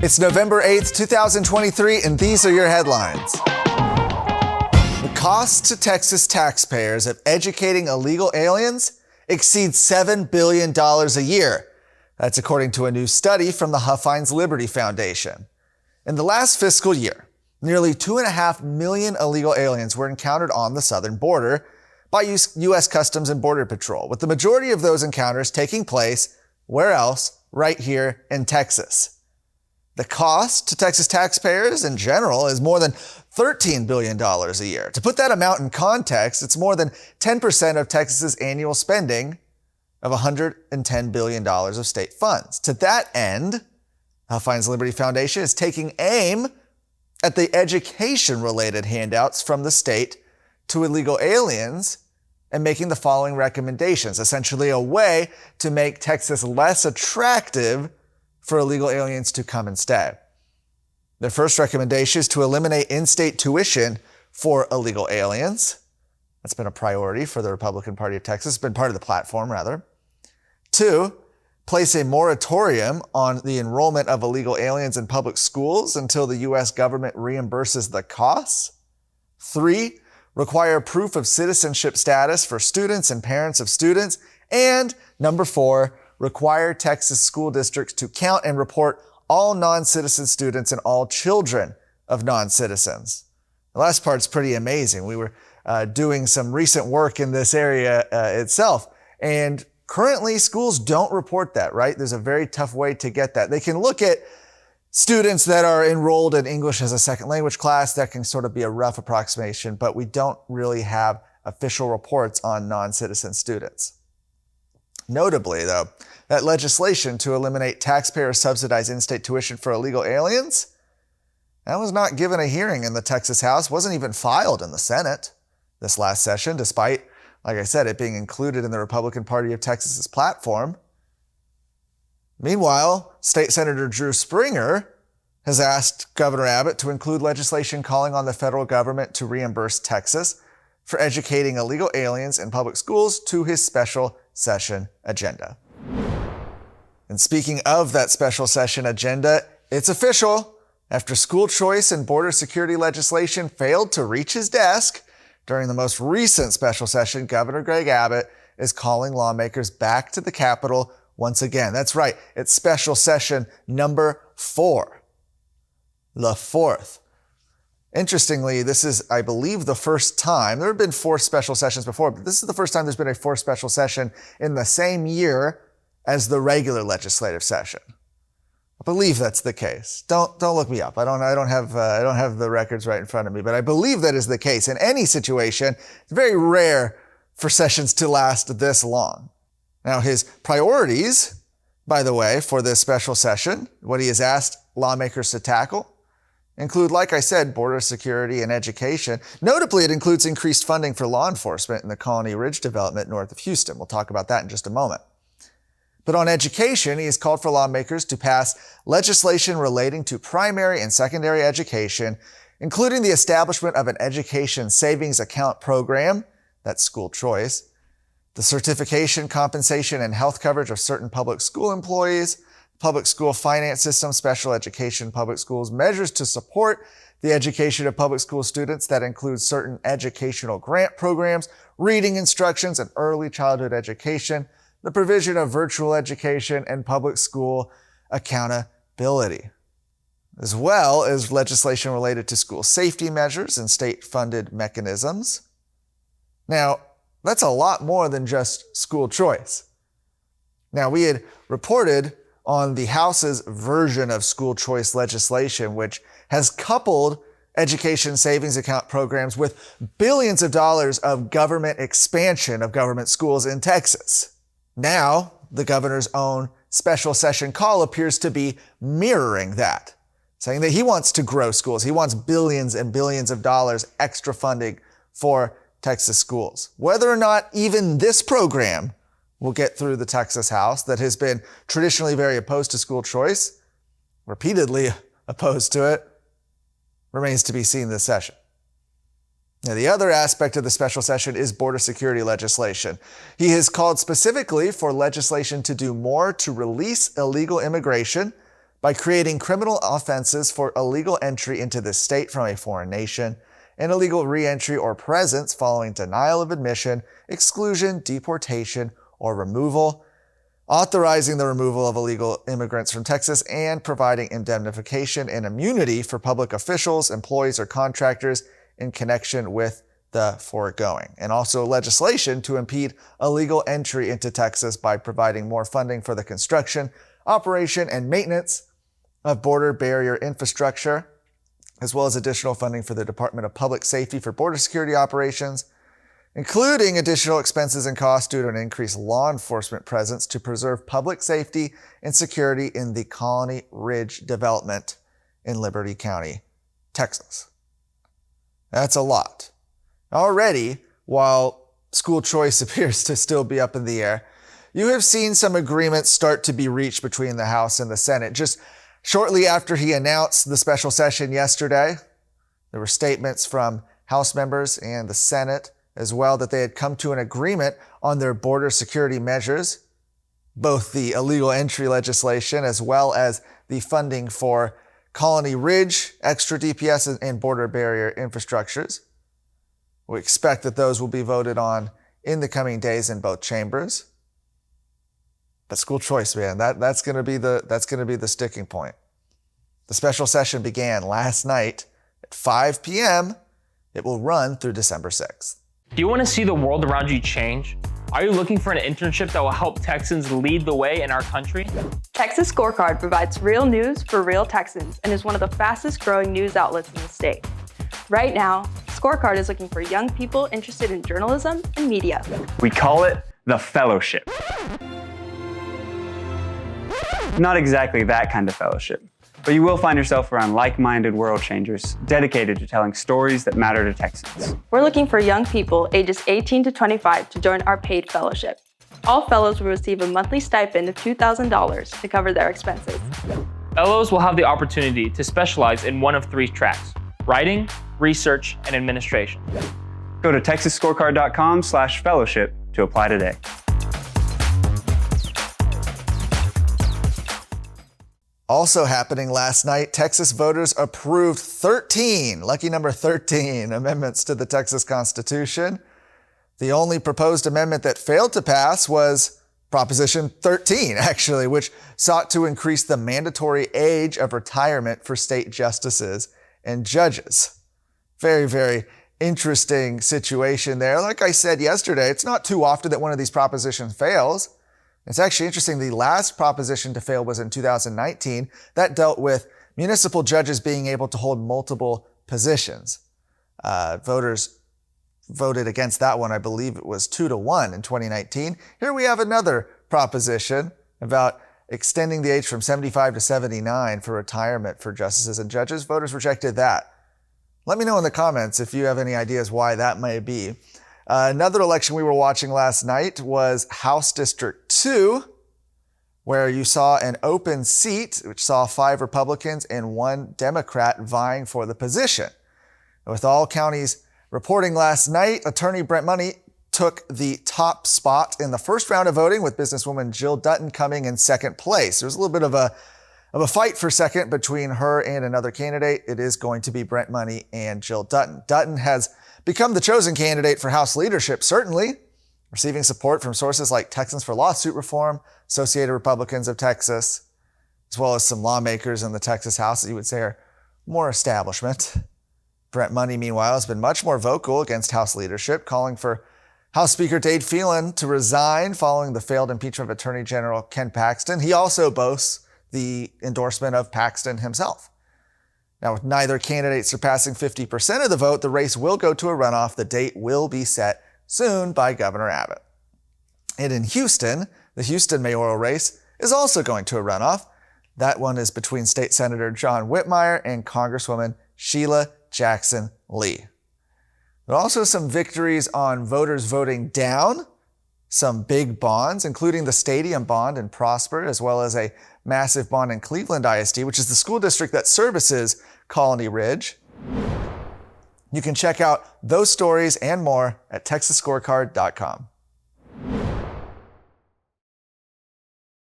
It's November 8th, 2023, and these are your headlines. The cost to Texas taxpayers of educating illegal aliens exceeds $7 billion a year. That's according to a new study from the Huffines Liberty Foundation. In the last fiscal year, nearly 2.5 million illegal aliens were encountered on the southern border by U.S. Customs and Border Patrol, with the majority of those encounters taking place, where else? Right here in Texas. The cost to Texas taxpayers in general is more than $13 billion a year. To put that amount in context, it's more than 10% of Texas's annual spending of $110 billion of state funds. To that end, Huffines Liberty Foundation is taking aim at the education-related handouts from the state to illegal aliens and making the following recommendations, essentially a way to make Texas less attractive for illegal aliens to come and stay. Their first recommendation is to eliminate in-state tuition for illegal aliens. That's been a priority for the Republican Party of Texas, been part of the platform, rather. 2, place a moratorium on the enrollment of illegal aliens in public schools until the U.S. government reimburses the costs. 3, require proof of citizenship status for students and parents of students. And number 4, require Texas school districts to count and report all non-citizen students and all children of non-citizens. The last part's pretty amazing. We were doing some recent work in this area itself, and currently schools don't report that, right? There's a very tough way to get that. They can look at students that are enrolled in English as a second language class. That can sort of be a rough approximation, but we don't really have official reports on non-citizen students. Notably, though, that legislation to eliminate taxpayer-subsidized in-state tuition for illegal aliens, that was not given a hearing in the Texas House, wasn't even filed in the Senate this last session, despite, like I said, it being included in the Republican Party of Texas's platform. Meanwhile, State Senator Drew Springer has asked Governor Abbott to include legislation calling on the federal government to reimburse Texas for educating illegal aliens in public schools to his special session agenda. And speaking of that special session agenda, it's official. After school choice and border security legislation failed to reach his desk during the most recent special session, Governor Greg Abbott is calling lawmakers back to the Capitol once again. That's right, it's special session number 4. The 4th. Interestingly, this is, I believe, the first time. There have been 4 special sessions before, but this is the first time there's been a 4th special session in the same year as the regular legislative session. I believe that's the case. Don't look me up. I don't have the records right in front of me, but I believe that is the case. In any situation, it's very rare for sessions to last this long. Now, his priorities, by the way, for this special session, what he has asked lawmakers to tackle, include, like I said, border security and education. Notably, it includes increased funding for law enforcement in the Colony Ridge development north of Houston. We'll talk about that in just a moment. But on education, he has called for lawmakers to pass legislation relating to primary and secondary education, including the establishment of an education savings account program, that's school choice, the certification, compensation, and health coverage of certain public school employees, public school finance system, special education, public schools, measures to support the education of public school students that include certain educational grant programs, reading instructions, and early childhood education, the provision of virtual education, and public school accountability, as well as legislation related to school safety measures and state-funded mechanisms. Now, that's a lot more than just school choice. Now, we had reported on the House's version of school choice legislation, which has coupled education savings account programs with billions of dollars of government expansion of government schools in Texas. Now, the governor's own special session call appears to be mirroring that, saying that he wants to grow schools. He wants billions and billions of dollars extra funding for Texas schools. Whether or not even this program will get through the Texas House that has been traditionally very opposed to school choice, repeatedly opposed to it, remains to be seen this session. Now, the other aspect of the special session is border security legislation. He has called specifically for legislation to do more to release illegal immigration by creating criminal offenses for illegal entry into the state from a foreign nation and illegal re-entry or presence following denial of admission, exclusion, deportation, or removal, authorizing the removal of illegal immigrants from Texas, and providing indemnification and immunity for public officials, employees, or contractors in connection with the foregoing. And also legislation to impede illegal entry into Texas by providing more funding for the construction, operation, and maintenance of border barrier infrastructure, as well as additional funding for the Department of Public Safety for border security operations, including additional expenses and costs due to an increased law enforcement presence to preserve public safety and security in the Colony Ridge development in Liberty County, Texas. That's a lot. Already, while school choice appears to still be up in the air, you have seen some agreements start to be reached between the House and the Senate. Just shortly after he announced the special session yesterday, there were statements from House members and the Senate as well that they had come to an agreement on their border security measures, both the illegal entry legislation as well as the funding for Colony Ridge, extra DPS, and border barrier infrastructures. We expect that those will be voted on in the coming days in both chambers. But school choice, man, that's going to be the sticking point. The special session began last night at 5 p.m. It will run through December 6th. Do you want to see the world around you change? Are you looking for an internship that will help Texans lead the way in our country? Texas Scorecard provides real news for real Texans and is one of the fastest growing news outlets in the state. Right now, Scorecard is looking for young people interested in journalism and media. We call it the fellowship. Not exactly that kind of fellowship, but you will find yourself around like-minded world changers dedicated to telling stories that matter to Texans. We're looking for young people ages 18 to 25 to join our paid fellowship. All fellows will receive a monthly stipend of $2,000 to cover their expenses. Fellows will have the opportunity to specialize in one of three tracks: writing, research, and administration. Go to texasscorecard.com/fellowship to apply today. Also happening last night, Texas voters approved 13, lucky number 13, amendments to the Texas Constitution. The only proposed amendment that failed to pass was Proposition 13, actually, which sought to increase the mandatory age of retirement for state justices and judges. Very, very interesting situation there. Like I said yesterday, it's not too often that one of these propositions fails. It's actually interesting. The last proposition to fail was in 2019. That dealt with municipal judges being able to hold multiple positions. Voters voted against that one. I believe it was 2-1 in 2019. Here we have another proposition about extending the age from 75 to 79 for retirement for justices and judges. Voters rejected that. Let me know in the comments if you have any ideas why that may be. Another election we were watching last night was House District 2, where you saw an open seat, which saw 5 Republicans and 1 Democrat vying for the position. With all counties reporting last night, attorney Brent Money took the top spot in the first round of voting, with businesswoman Jill Dutton coming in second place. There was a little bit of a fight for second between her and another candidate. It is going to be Brent Money and Jill Dutton. Dutton has become the chosen candidate for House leadership, certainly, receiving support from sources like Texans for Lawsuit Reform, Associated Republicans of Texas, as well as some lawmakers in the Texas House that you would say are more establishment. Brent Money, meanwhile, has been much more vocal against House leadership, calling for House Speaker Dade Phelan to resign following the failed impeachment of Attorney General Ken Paxton. He also boasts the endorsement of Paxton himself. Now, with neither candidate surpassing 50% of the vote, the race will go to a runoff. The date will be set soon by Governor Abbott. And in Houston, the Houston mayoral race is also going to a runoff. That one is between State Senator John Whitmire and Congresswoman Sheila Jackson Lee. There are also some victories on voters voting down some big bonds, including the stadium bond in Prosper, as well as a massive bond in Cleveland ISD, which is the school district that services Colony Ridge. You can check out those stories and more at texasscorecard.com.